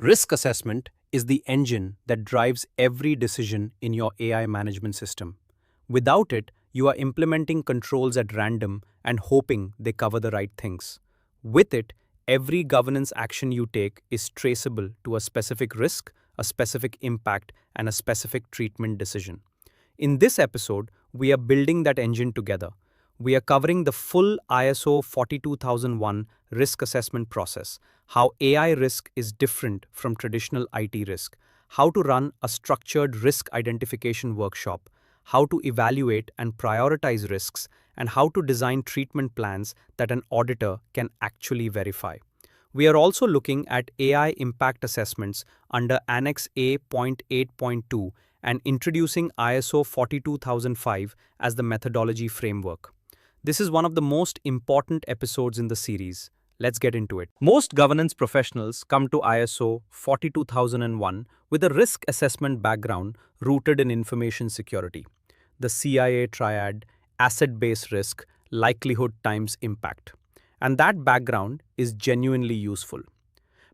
Risk assessment is the engine that drives every decision in your AI management system. Without it, you are implementing controls at random and hoping they cover the right things. With it, every governance action you take is traceable to a specific risk, a specific impact, and a specific treatment decision. In this episode, we are building that engine together. We are covering the full ISO 42001 risk assessment process, how AI risk is different from traditional IT risk, how to run a structured risk identification workshop, how to evaluate and prioritize risks, and how to design treatment plans that an auditor can actually verify. We are also looking at AI impact assessments under Annex A.8.2 and introducing ISO 42005 as the methodology framework. This is one of the most important episodes in the series. Let's get into it. Most governance professionals come to ISO 42001 with a risk assessment background rooted in information security. The CIA triad, asset-based risk, likelihood times impact. And that background is genuinely useful.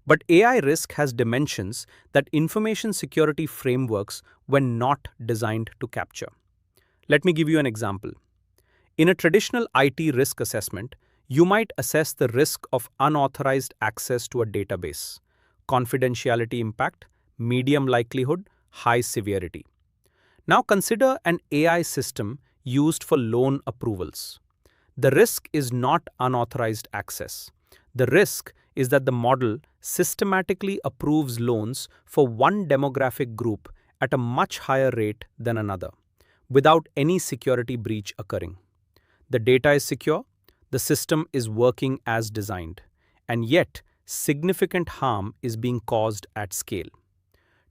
But AI risk has dimensions that information security frameworks were not designed to capture. Let me give you an example. In a traditional IT risk assessment, you might assess the risk of unauthorized access to a database, confidentiality impact, medium likelihood, high severity. Now consider an AI system used for loan approvals. The risk is not unauthorized access. The risk is that the model systematically approves loans for one demographic group at a much higher rate than another, without any security breach occurring. The data is secure, the system is working as designed, and yet significant harm is being caused at scale.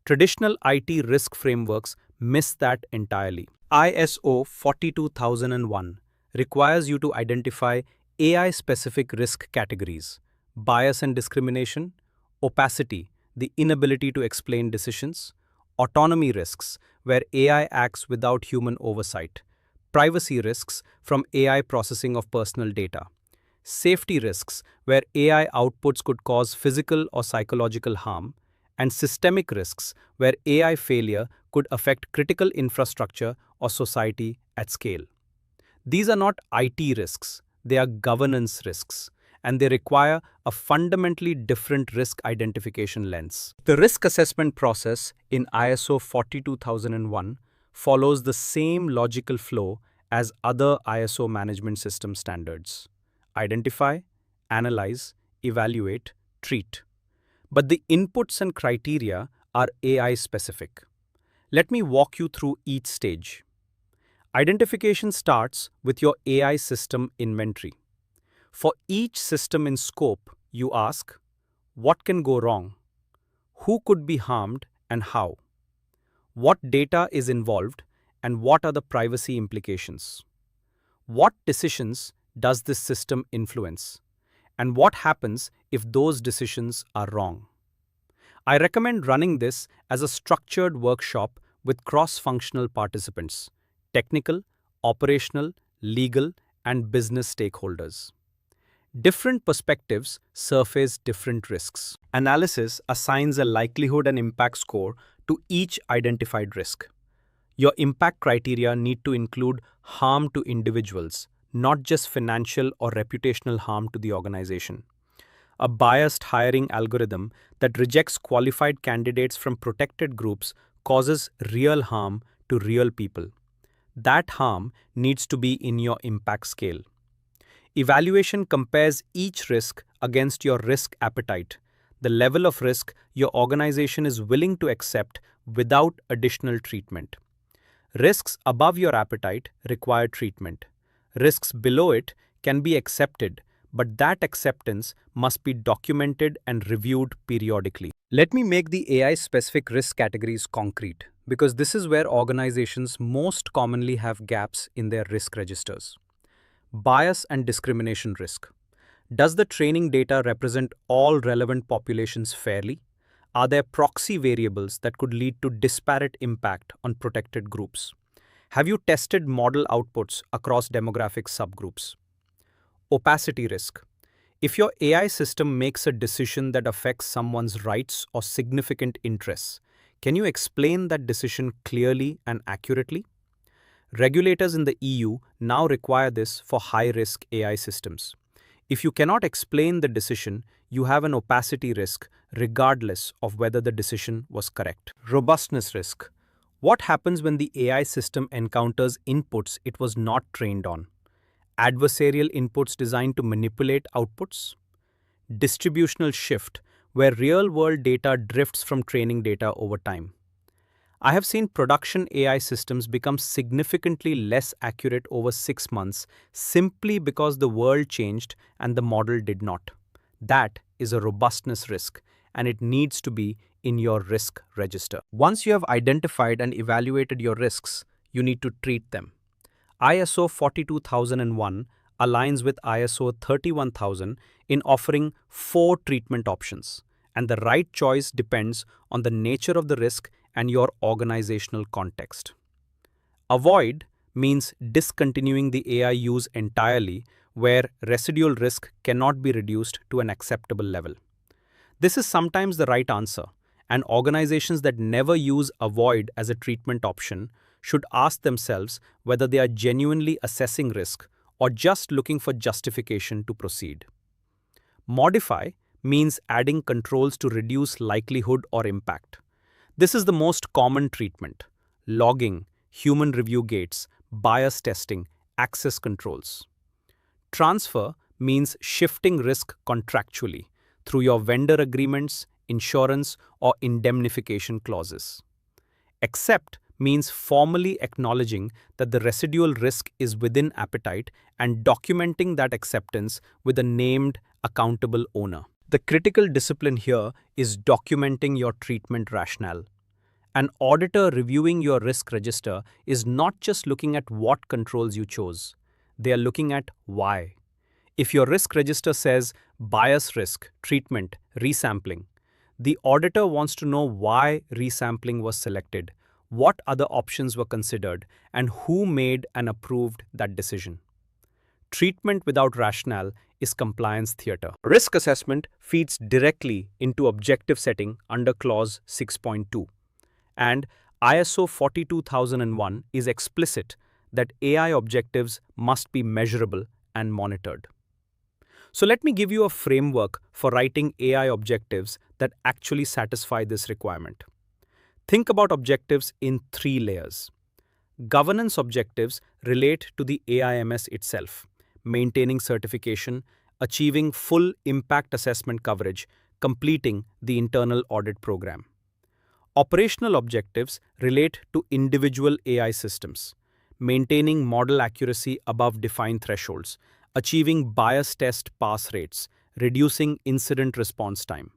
Traditional IT risk frameworks miss that entirely. ISO 42001 requires you to identify AI-specific risk categories: bias and discrimination, opacity, the inability to explain decisions, autonomy risks, where AI acts without human oversight, privacy risks from AI processing of personal data, safety risks where AI outputs could cause physical or psychological harm, and systemic risks where AI failure could affect critical infrastructure or society at scale. These are not IT risks, they are governance risks, and they require a fundamentally different risk identification lens. The risk assessment process in ISO 42001 follows the same logical flow as other ISO management system standards: identify, analyze, evaluate, treat. But the inputs and criteria are AI specific. Let me walk you through each stage. Identification starts with your AI system inventory. For each system in scope, you ask, what can go wrong? Who could be harmed and how? What data is involved and what are the privacy implications? What decisions does this system influence? And what happens if those decisions are wrong? I recommend running this as a structured workshop with cross-functional participants: technical, operational, legal, and business stakeholders. Different perspectives surface different risks. Analysis assigns a likelihood and impact score to each identified risk. Your impact criteria need to include harm to individuals, not just financial or reputational harm to the organization. A biased hiring algorithm that rejects qualified candidates from protected groups causes real harm to real people. That harm needs to be in your impact scale. Evaluation compares each risk against your risk appetite, the level of risk your organization is willing to accept without additional treatment. Risks above your appetite require treatment. Risks below it can be accepted, but that acceptance must be documented and reviewed periodically. Let me make the AI-specific risk categories concrete, because this is where organizations most commonly have gaps in their risk registers. Bias and discrimination risk. Does the training data represent all relevant populations fairly? Are there proxy variables that could lead to disparate impact on protected groups? Have you tested model outputs across demographic subgroups? Opacity risk. If your AI system makes a decision that affects someone's rights or significant interests, can you explain that decision clearly and accurately? Regulators in the EU now require this for high-risk AI systems. If you cannot explain the decision, you have an opacity risk regardless of whether the decision was correct. Robustness risk. What happens when the AI system encounters inputs it was not trained on? Adversarial inputs designed to manipulate outputs? Distributional shift, where real-world data drifts from training data over time. I have seen production AI systems become significantly less accurate over 6 months simply because the world changed and the model did not. That is a robustness risk, and it needs to be in your risk register. Once you have identified and evaluated your risks, you need to treat them. ISO 42001 aligns with ISO 31000 in offering 4 treatment options, and the right choice depends on the nature of the risk and your organizational context. Avoid means discontinuing the AI use entirely, where residual risk cannot be reduced to an acceptable level. This is sometimes the right answer, and organizations that never use avoid as a treatment option should ask themselves whether they are genuinely assessing risk or just looking for justification to proceed. Modify means adding controls to reduce likelihood or impact. This is the most common treatment: logging, human review gates, bias testing, access controls. Transfer means shifting risk contractually through your vendor agreements, insurance, or indemnification clauses. Accept means formally acknowledging that the residual risk is within appetite and documenting that acceptance with a named, accountable owner. The critical discipline here is documenting your treatment rationale. An auditor reviewing your risk register is not just looking at what controls you chose, they are looking at why. If your risk register says bias risk, treatment, resampling, the auditor wants to know why resampling was selected, what other options were considered, and who made and approved that decision. Treatment without rationale is compliance theatre. Risk assessment feeds directly into objective setting under clause 6.2. And ISO 42001 is explicit that AI objectives must be measurable and monitored. So let me give you a framework for writing AI objectives that actually satisfy this requirement. Think about objectives in 3 layers. Governance objectives relate to the AIMS itself, maintaining certification, achieving full impact assessment coverage, completing the internal audit program. Operational objectives relate to individual AI systems, maintaining model accuracy above defined thresholds, achieving bias test pass rates, reducing incident response time.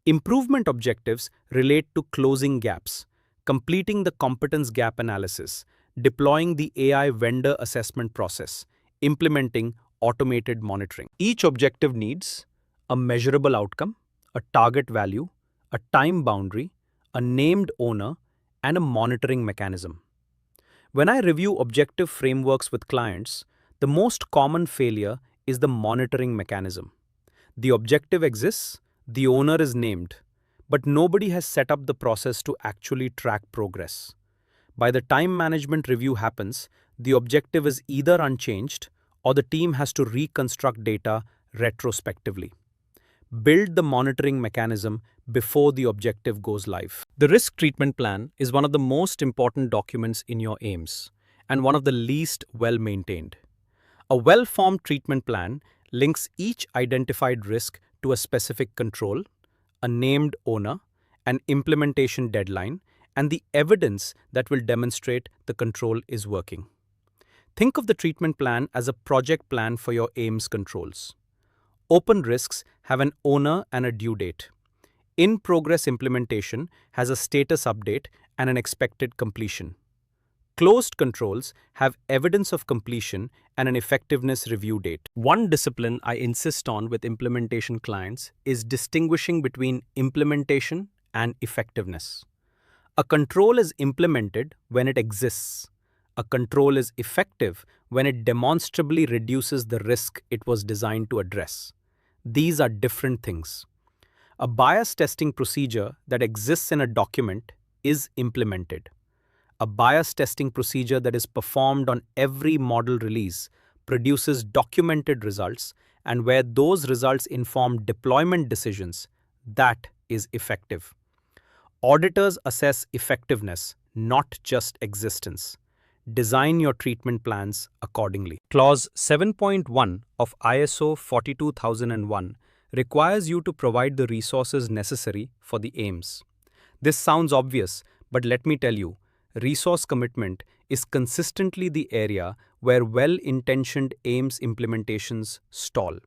Improvement objectives relate to closing gaps, completing the competence gap analysis, deploying the AI vendor assessment process, implementing automated monitoring. Each objective needs a measurable outcome, a target value, a time boundary, a named owner, and a monitoring mechanism. When I review objective frameworks with clients, the most common failure is the monitoring mechanism. The objective exists, the owner is named, but nobody has set up the process to actually track progress. By the time management review happens, the objective is either unchanged or the team has to reconstruct data retrospectively. Build the monitoring mechanism before the objective goes live. The risk treatment plan is one of the most important documents in your AIMS and one of the least well maintained. A well-formed treatment plan links each identified risk to a specific control, a named owner, an implementation deadline, and the evidence that will demonstrate the control is working. Think of the treatment plan as a project plan for your AIMS controls. Open risks have an owner and a due date. In-progress implementation has a status update and an expected completion. Closed controls have evidence of completion and an effectiveness review date. One discipline I insist on with implementation clients is distinguishing between implementation and effectiveness. A control is implemented when it exists. A control is effective when it demonstrably reduces the risk it was designed to address. These are different things. A bias testing procedure that exists in a document is implemented. A bias testing procedure that is performed on every model release produces documented results, and where those results inform deployment decisions, that is effective. Auditors assess effectiveness, not just existence. Design your treatment plans accordingly. Clause 7.1 of ISO 42001 requires you to provide the resources necessary for the aims. This sounds obvious, but let me tell you, resource commitment is consistently the area where well-intentioned aims implementations stall.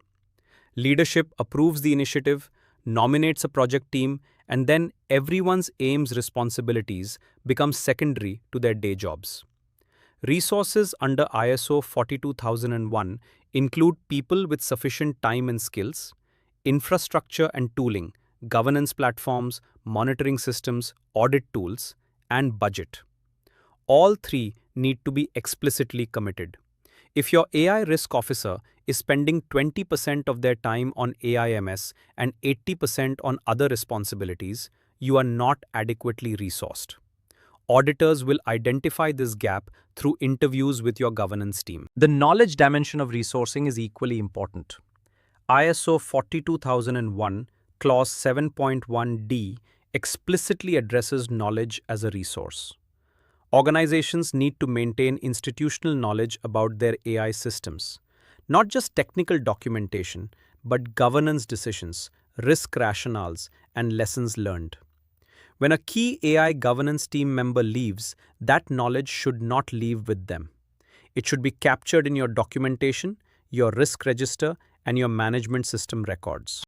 Leadership approves the initiative, nominates a project team, and then everyone's aims responsibilities become secondary to their day jobs. Resources under ISO 42001 include people with sufficient time and skills, infrastructure and tooling, governance platforms, monitoring systems, audit tools, and budget. All three need to be explicitly committed. If your AI risk officer is spending 20% of their time on AIMS and 80% on other responsibilities, you are not adequately resourced. Auditors will identify this gap through interviews with your governance team. The knowledge dimension of resourcing is equally important. ISO 42001 Clause 7.1d explicitly addresses knowledge as a resource. Organizations need to maintain institutional knowledge about their AI systems, not just technical documentation, but governance decisions, risk rationales, and lessons learned. When a key AI governance team member leaves, that knowledge should not leave with them. It should be captured in your documentation, your risk register, and your management system records.